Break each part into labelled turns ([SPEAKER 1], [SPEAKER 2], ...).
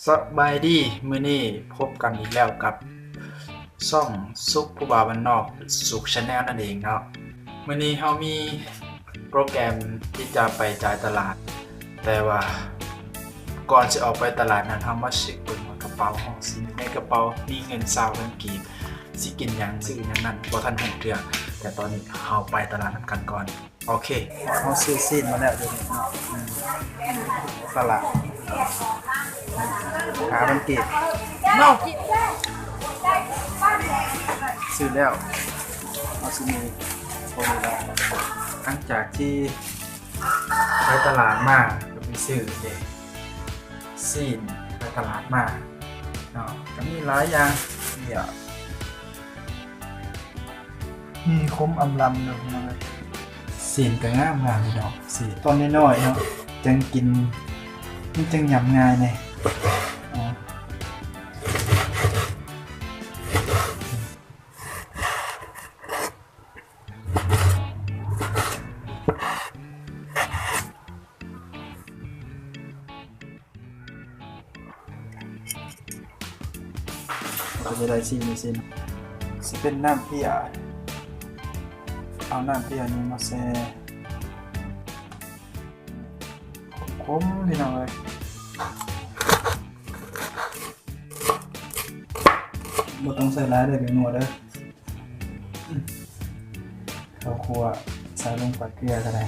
[SPEAKER 1] สบายดีมื้อนี้พบกันอีกแล้วกับช่องซุกผู้บ่าวบ้านนอกสุข Channel นั่นเองเนาะมื้อนี้เฮามีโปรแกรมที่จะไปจ่ายตลาดแต่ว่าก่อนจะออกไปตลาดนั้นเฮามาเช็คเบิ่งว่ากระเป๋าเฮาสิในกระเป๋ามีเงิน20,000กีบสิกินหยังซื้อหยังนั้นบ่ทันรู้เรื่องแต่ตอนนี้เฮาไปตลาดนํกันก่อนโอเคเฮาซื้อซีนมาแล้วเดี๋ยวนี้เนาะตลาดมันเก็บเนาะซื้อแล้วเอาซื้อมีโอ้แล้วหลังจากที่ไปตลาดมาก็ไปซื้อเด็กซีนไปตลาดมาเนาะก็มีหลายอย่างเนี่ยมีคมอำลำเลยซีนก็งามเลยเนาะซีนตอนน้อยๆเนาะจังกินมันจังยำง่ายเนี่ยเราจะได้ซีนสิเป็นน้ำเพียเอาน้ำเพียนี้มาแช่คมพี่น้องเลยบ่ต้องใส่ร้ายเลยเป็นนัวเด้อข้าวคั่วใส่ลงไปเกลือก็ได้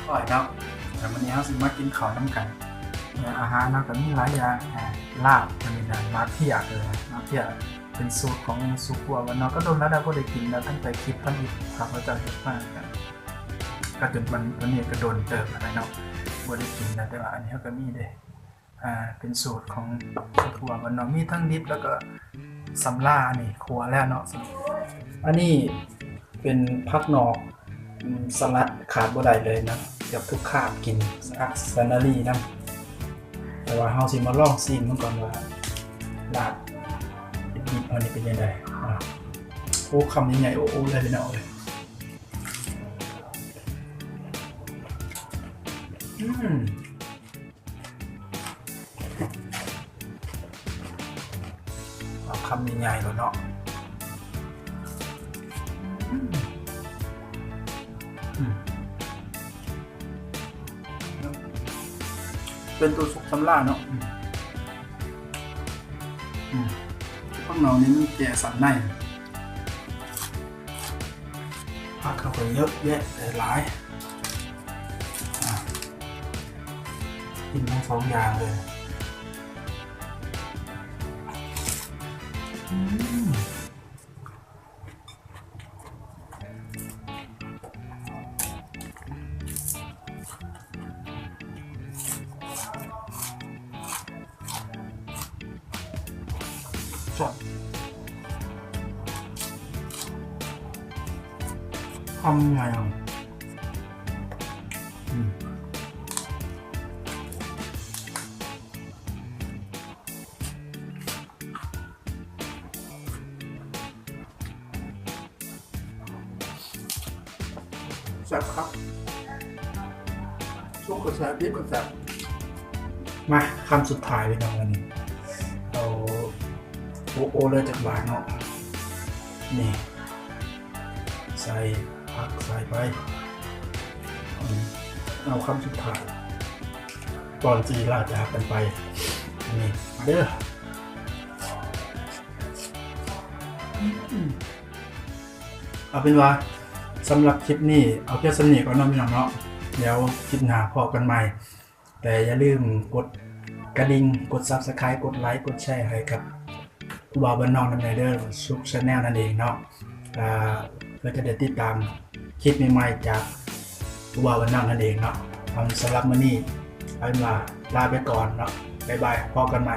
[SPEAKER 1] อร่อยเนาะแต่วันนี้เราสิมากินข้าวน้ำกันอาหารเราก็มีหลายอย่างลาบมันมีนะมาเพียเลยมาเพียเป็นสูตรของสุกัววันเนาะก็โดนแล้วได้พอได้กินแล้วตั้งแต่คลิปตั้งอีกครับเราจะเห็นมากกันก็จนวันนี้ก็โดนเติมอะไรเนาะพอได้กินแล้วแต่ว่าอันนี้ก็มีเด้เป็นสูตรของสุกัววันเนาะมีทั้งดิบแล้วก็สำลานี่ครัวแล้วเนาะอันนี้เป็นผักนอกสลัดขาดบ่ได้เลยนะเกือบทุกคาบกินอักซานารีนะแต่ว่าเฮาสิมาลองซีนมันก่อนว่าลาบดิบๆอันนี้เป็นยังไงโอ้คำใหญ่ๆโอ้เลยพี่น้องเลยเอาคำใหญ่ๆเลยเนาะเป็นตัวสุกสำราญเนาะข้างนอกนี้มันแก่สันในผักเข้าไปเยอะแยะหลายกินทั้งสองอย่างเลยจอดทำไงอ่ะแซ่บครับซุปกระแสดิบกระแสมาคำสุดท้ายเลยนะวันนี้เราโอเลยจากหวานเนาะนี่ใส่ผักใส่ไปเอาคำสุดท้ายก่อนจีลาจากกันไปนี่เด้อเอาเป็นว่าสำหรับคลิปนี้เอาแค่สนิทก่อนนะพี่น้องเนาะเดี๋ยวคลิปหน้าพอกันใหม่แต่อย่าลืมกดกระดิ่งกด Subscribe กดไลค์กดแชร์ให้กับผู้บ่าวบ้านนอกนั่นเองซุก Channel นั่นเองเนาะเพื่อจะได้ติดตามคลิปใหม่ๆจากผู้บ่าวบ้านนอกนั่นเองเนาะสำหรับมื้อนี้เอาเป็นว่าลาไปก่อนเนาะบ๊ายบายพบกันใหม่